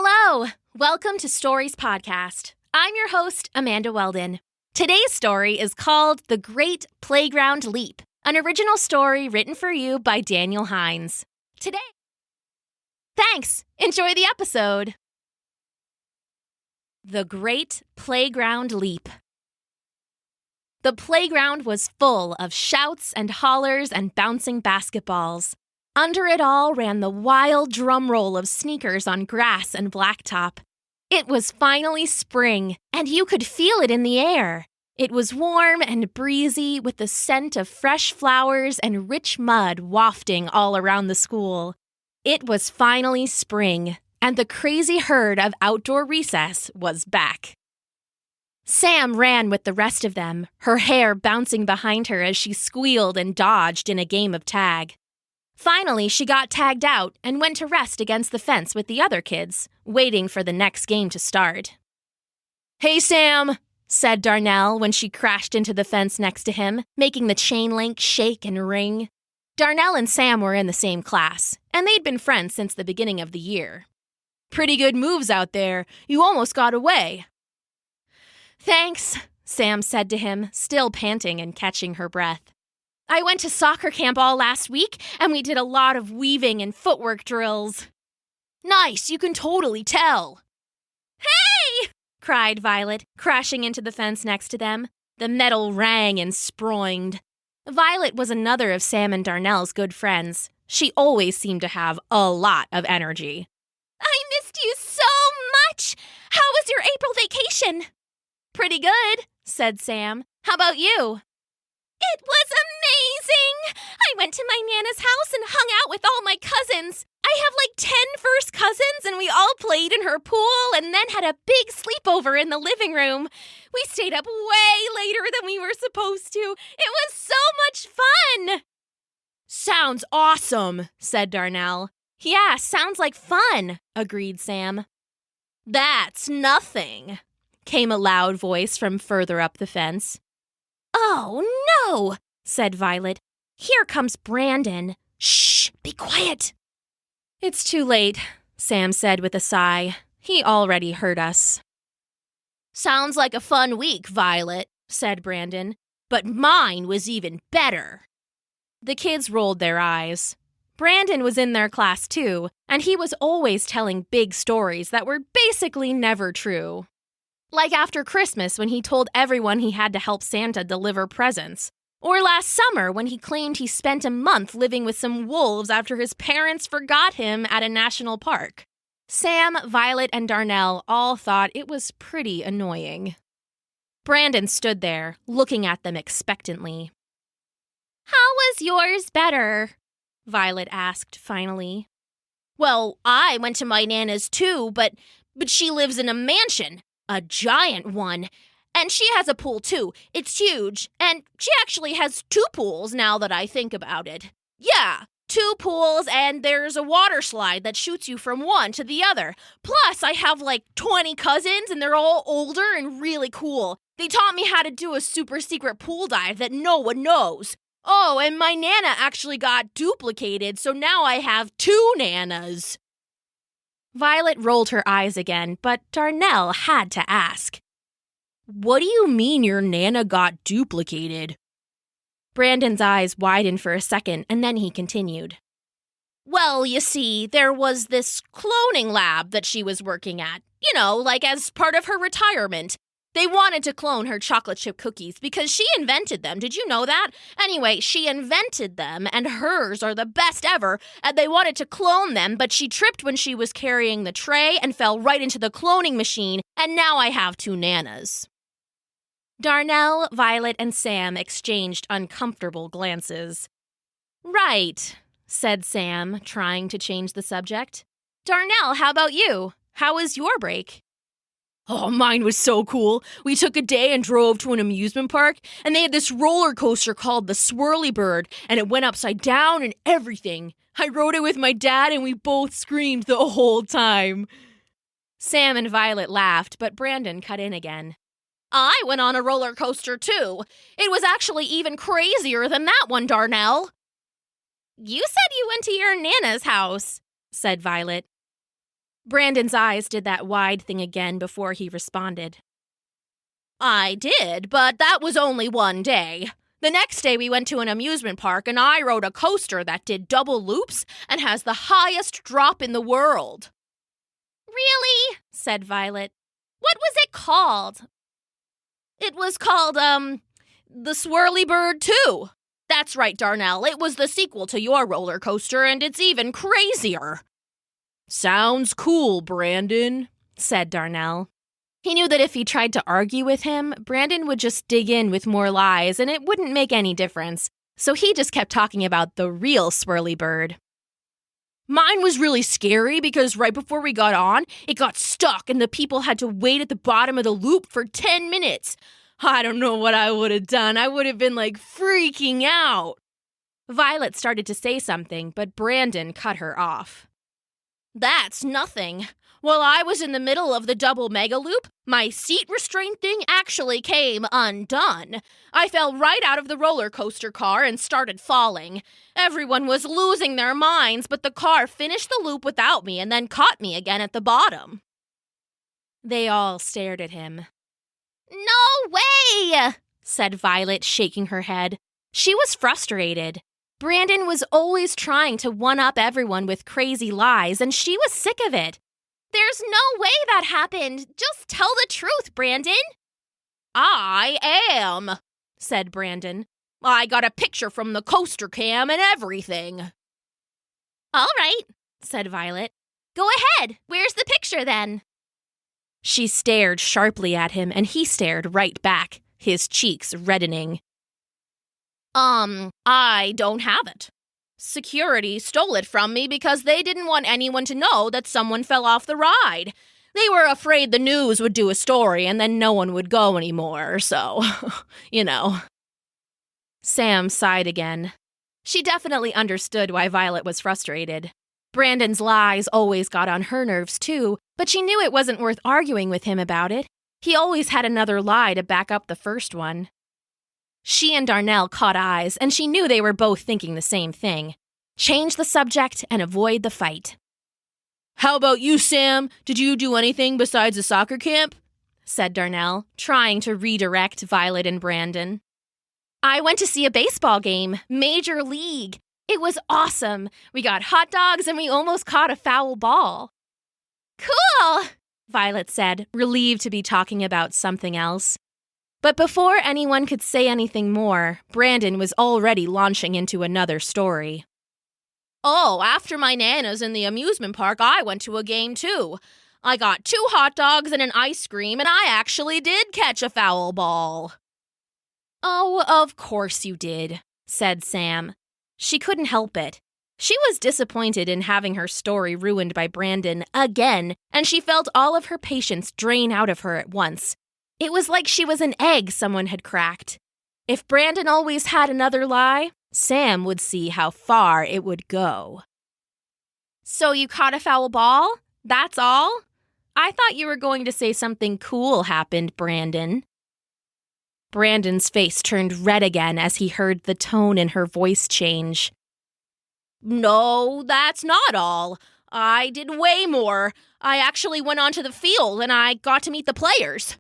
Hello! Welcome to Stories Podcast. I'm your host, Amanda Weldon. Today's story is called The Great Playground Leap, an original story written for you by Daniel Hines. Thanks! Enjoy the episode! The Great Playground Leap. The playground was full of shouts and hollers and bouncing basketballs. Under it all ran the wild drum roll of sneakers on grass and blacktop. It was finally spring, and you could feel it in the air. It was warm and breezy with the scent of fresh flowers and rich mud wafting all around the school. It was finally spring, and the crazy herd of outdoor recess was back. Sam ran with the rest of them, her hair bouncing behind her as she squealed and dodged in a game of tag. Finally, she got tagged out and went to rest against the fence with the other kids, waiting for the next game to start. "Hey, Sam," said Darnell when she crashed into the fence next to him, making the chain link shake and ring. Darnell and Sam were in the same class, and they'd been friends since the beginning of the year. "Pretty good moves out there. You almost got away." "Thanks," Sam said to him, still panting and catching her breath. "I went to soccer camp all last week, and we did a lot of weaving and footwork drills." "Nice, you can totally tell." "Hey!" cried Violet, crashing into the fence next to them. The metal rang and sproinged. Violet was another of Sam and Darnell's good friends. She always seemed to have a lot of energy. "I missed you so much! How was your April vacation?" "Pretty good," said Sam. "How about you?" "It was amazing! I went to my Nana's house and hung out with all my cousins. I have like 10 first cousins, and we all played in her pool and then had a big sleepover in the living room. We stayed up way later than we were supposed to. It was so much fun!" "Sounds awesome," said Darnell. "Yeah, sounds like fun," agreed Sam. "That's nothing," came a loud voice from further up the fence. "Oh, no," said Violet. "Here comes Brandon. Shh, be quiet." "It's too late," Sam said with a sigh. "He already heard us." "Sounds like a fun week, Violet," said Brandon. "But mine was even better." The kids rolled their eyes. Brandon was in their class too, and he was always telling big stories that were basically never true. Like after Christmas when he told everyone he had to help Santa deliver presents. Or last summer when he claimed he spent a month living with some wolves after his parents forgot him at a national park. Sam, Violet, and Darnell all thought it was pretty annoying. Brandon stood there, looking at them expectantly. "How was yours better?" Violet asked finally. "Well, I went to my Nana's too, but she lives in a mansion. A giant one. And she has a pool, too. It's huge. And she actually has 2 pools now that I think about it. Yeah, 2 pools, and there's a water slide that shoots you from one to the other. Plus, I have like 20 cousins, and they're all older and really cool. They taught me how to do a super secret pool dive that no one knows. Oh, and my Nana actually got duplicated, so now I have 2 Nanas." Violet rolled her eyes again, but Darnell had to ask. "What do you mean your Nana got duplicated?" Brandon's eyes widened for a second, and then he continued. "Well, you see, there was this cloning lab that she was working at. You know, like as part of her retirement. They wanted to clone her chocolate chip cookies because she invented them. Did you know that? Anyway, she invented them, and hers are the best ever, and they wanted to clone them, but she tripped when she was carrying the tray and fell right into the cloning machine, and now I have 2 Nanas." Darnell, Violet, and Sam exchanged uncomfortable glances. "Right," said Sam, trying to change the subject. "Darnell, how about you? How was your break?" "Oh, mine was so cool. We took a day and drove to an amusement park, and they had this roller coaster called the Swirly Bird, and it went upside down and everything. I rode it with my dad, and we both screamed the whole time." Sam and Violet laughed, but Brandon cut in again. "I went on a roller coaster, too. It was actually even crazier than that one, Darnell." "You said you went to your Nana's house," said Violet. Brandon's eyes did that wide thing again before he responded. I did, but that was only one day. The next day we went to an amusement park and I rode a coaster that did double loops and has the highest drop in the world. Really? Said Violet. What was it called? It was called, the Swirly Bird 2. That's right, Darnell. It was the sequel to your roller coaster and it's even crazier. Sounds cool, Brandon, said Darnell. He knew that if he tried to argue with him, Brandon would just dig in with more lies and it wouldn't make any difference. So he just kept talking about the real Swirly Bird. Mine was really scary because right before we got on, it got stuck and the people had to wait at the bottom of the loop for 10 minutes. I don't know what I would have done. I would have been freaking out. Violet started to say something, but Brandon cut her off. That's nothing. While I was in the middle of the double mega loop, my seat restraint thing actually came undone. I fell right out of the roller coaster car and started falling. Everyone was losing their minds, but the car finished the loop without me and then caught me again at the bottom. They all stared at him. No way, said Violet, shaking her head. She was frustrated. Brandon was always trying to one-up everyone with crazy lies, and she was sick of it. There's no way that happened. Just tell the truth, Brandon. I am, said Brandon. I got a picture from the coaster cam and everything. All right, said Violet. Go ahead. Where's the picture then? She stared sharply at him, and he stared right back, his cheeks reddening. I don't have it. Security stole it from me because they didn't want anyone to know that someone fell off the ride. They were afraid the news would do a story and then no one would go anymore, so, you know. Sam sighed again. She definitely understood why Violet was frustrated. Brandon's lies always got on her nerves too, but she knew it wasn't worth arguing with him about it. He always had another lie to back up the first one. She and Darnell caught eyes, and she knew they were both thinking the same thing. Change the subject and avoid the fight. How about you, Sam? Did you do anything besides the soccer camp? Said Darnell, trying to redirect Violet and Brandon. I went to see a baseball game, Major League. It was awesome. We got hot dogs and we almost caught a foul ball. Cool, Violet said, relieved to be talking about something else. But before anyone could say anything more, Brandon was already launching into another story. Oh, after my Nana's in the amusement park, I went to a game too. I got 2 hot dogs and an ice cream, and I actually did catch a foul ball. Oh, of course you did, said Sam. She couldn't help it. She was disappointed in having her story ruined by Brandon again, and she felt all of her patience drain out of her at once. It was like she was an egg someone had cracked. If Brandon always had another lie, Sam would see how far it would go. So you caught a foul ball? That's all? I thought you were going to say something cool happened, Brandon. Brandon's face turned red again as he heard the tone in her voice change. No, that's not all. I did way more. I actually went onto the field and I got to meet the players.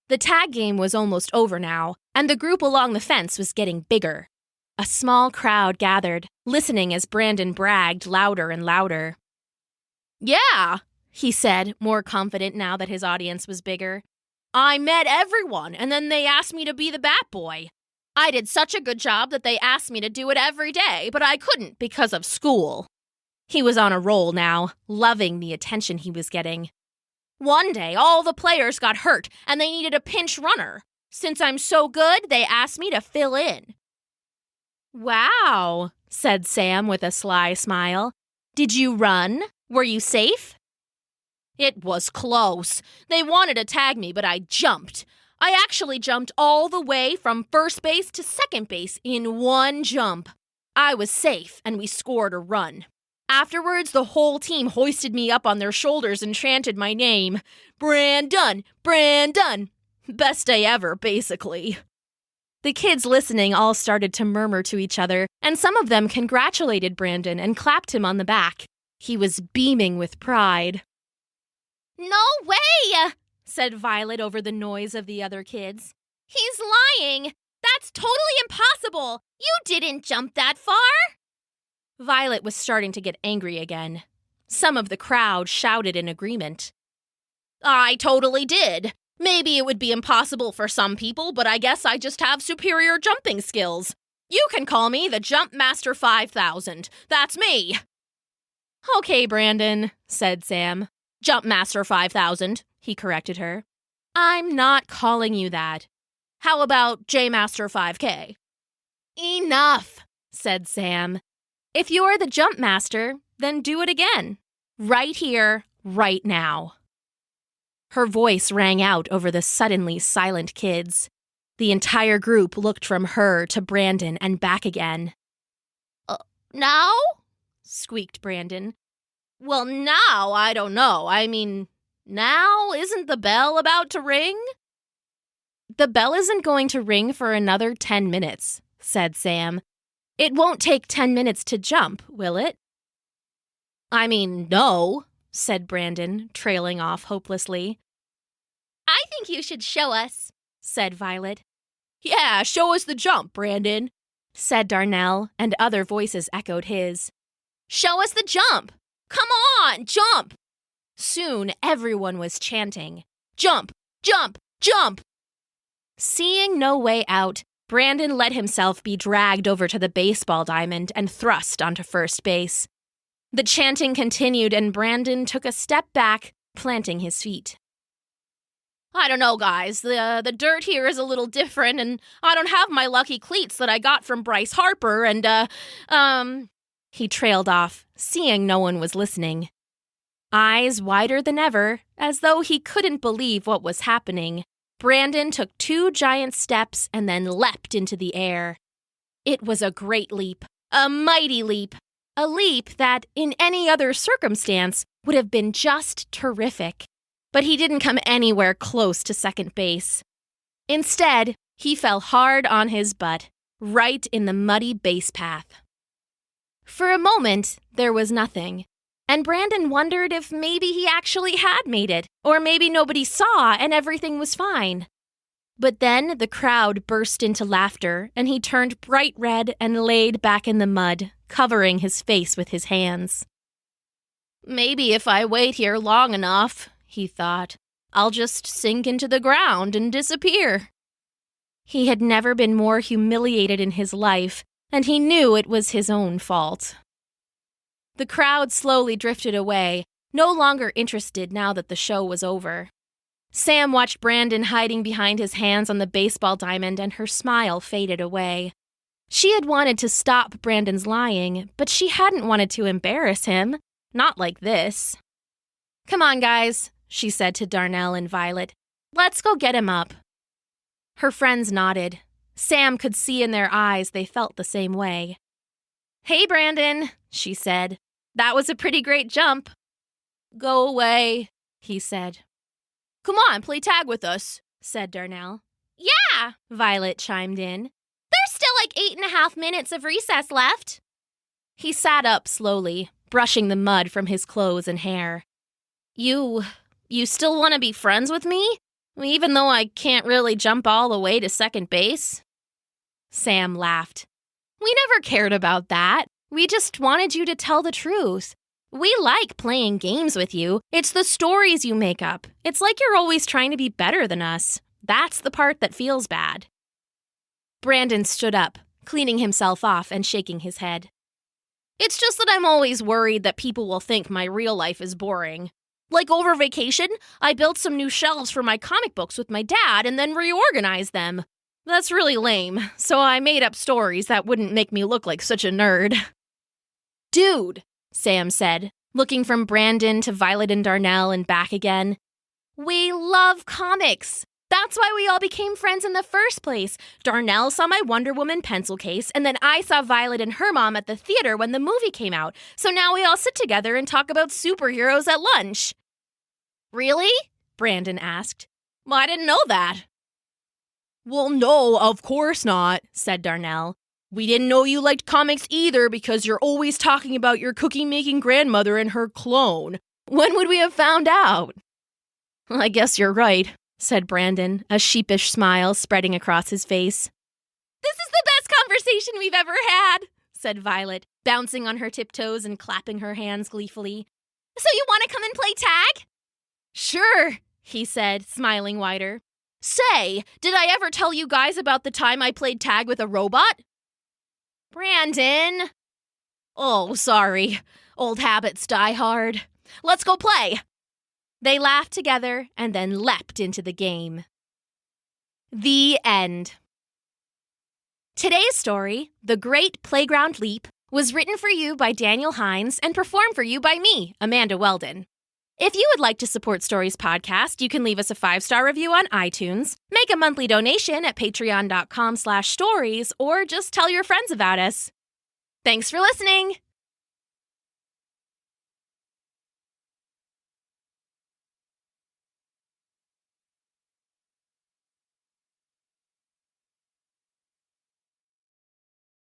The tag game was almost over now, and the group along the fence was getting bigger. A small crowd gathered, listening as Brandon bragged louder and louder. Yeah, he said, more confident now that his audience was bigger. I met everyone, and then they asked me to be the bat boy. I did such a good job that they asked me to do it every day, but I couldn't because of school. He was on a roll now, loving the attention he was getting. One day, all the players got hurt, and they needed a pinch runner. Since I'm so good, they asked me to fill in. Wow, said Sam with a sly smile. Did you run? Were you safe? It was close. They wanted to tag me, but I jumped. I actually jumped all the way from first base to second base in one jump. I was safe, and we scored a run. Afterwards, the whole team hoisted me up on their shoulders and chanted my name. Brandon! Brandon! Best day ever, basically. The kids listening all started to murmur to each other, and some of them congratulated Brandon and clapped him on the back. He was beaming with pride. "No way!" said Violet over the noise of the other kids. "He's lying! That's totally impossible! You didn't jump that far!" Violet was starting to get angry again. Some of the crowd shouted in agreement. "I totally did. Maybe it would be impossible for some people, but I guess I just have superior jumping skills. You can call me the Jump Master 5000. That's me." "Okay, Brandon," said Sam. "Jump Master 5000, he corrected her. "I'm not calling you that. How about J Master 5K? "Enough," said Sam. "If you're the Jump Master, then do it again. Right here, right now." Her voice rang out over the suddenly silent kids. The entire group looked from her to Brandon and back again. "Now?" squeaked Brandon. "Well, now, I don't know. I mean, now, isn't the bell about to ring?" "The bell isn't going to ring for another 10 minutes, said Sam. "It won't take 10 minutes to jump, will it?" "I mean, no," said Brandon, trailing off hopelessly. "I think you should show us," said Violet. "Yeah, show us the jump, Brandon," said Darnell, and other voices echoed his. "Show us the jump! Come on, jump!" Soon everyone was chanting, "Jump! Jump! Jump!" Seeing no way out, Brandon let himself be dragged over to the baseball diamond and thrust onto first base. The chanting continued, and Brandon took a step back, planting his feet. "I don't know, guys. The dirt here is a little different, and I don't have my lucky cleats that I got from Bryce Harper, and, He trailed off, seeing no one was listening. Eyes wider than ever, as though he couldn't believe what was happening, Brandon took 2 giant steps and then leapt into the air. It was a great leap, a mighty leap, a leap that, in any other circumstance, would have been just terrific. But he didn't come anywhere close to second base. Instead, he fell hard on his butt, right in the muddy base path. For a moment, there was nothing, and Brandon wondered if maybe he actually had made it, or maybe nobody saw and everything was fine. But then the crowd burst into laughter, and he turned bright red and laid back in the mud, covering his face with his hands. "Maybe if I wait here long enough," he thought, "I'll just sink into the ground and disappear." He had never been more humiliated in his life, and he knew it was his own fault. The crowd slowly drifted away, no longer interested now that the show was over. Sam watched Brandon hiding behind his hands on the baseball diamond, and her smile faded away. She had wanted to stop Brandon's lying, but she hadn't wanted to embarrass him. Not like this. "Come on, guys," she said to Darnell and Violet. "Let's go get him up." Her friends nodded. Sam could see in their eyes they felt the same way. "Hey, Brandon," she said. "That was a pretty great jump." "Go away," he said. "Come on, play tag with us," said Darnell. "Yeah," Violet chimed in. "There's still like 8.5 minutes of recess left." He sat up slowly, brushing the mud from his clothes and hair. You still want to be friends with me? Even though I can't really jump all the way to second base?" Sam laughed. "We never cared about that. We just wanted you to tell the truth. We like playing games with you. It's the stories you make up. It's like you're always trying to be better than us. That's the part that feels bad." Brandon stood up, cleaning himself off and shaking his head. "It's just that I'm always worried that people will think my real life is boring. Like over vacation, I built some new shelves for my comic books with my dad and then reorganized them. That's really lame, so I made up stories that wouldn't make me look like such a nerd." "Dude," Sam said, looking from Brandon to Violet and Darnell and back again. "We love comics. That's why we all became friends in the first place. Darnell saw my Wonder Woman pencil case, and then I saw Violet and her mom at the theater when the movie came out. So now we all sit together and talk about superheroes at lunch." "Really?" Brandon asked. "I didn't know that." "Well, no, of course not," said Darnell. We didn't know you liked comics either because you're always talking about your cookie-making grandmother and her clone. When would we have found out?" "I guess you're right," said Brandon, a sheepish smile spreading across his face. "This is the best conversation we've ever had," said Violet, bouncing on her tiptoes and clapping her hands gleefully. "So you want to come and play tag?" "Sure," he said, smiling wider. "Say, did I ever tell you guys about the time I played tag with a robot?" "Brandon!" "Oh, sorry. Old habits die hard. Let's go play." They laughed together and then leapt into the game. The end. Today's story, The Great Playground Leap, was written for you by Daniel Hines and performed for you by me, Amanda Weldon. If you would like to support Stories Podcast, you can leave us a 5-star review on iTunes, make a monthly donation at patreon.com/stories, or just tell your friends about us. Thanks for listening!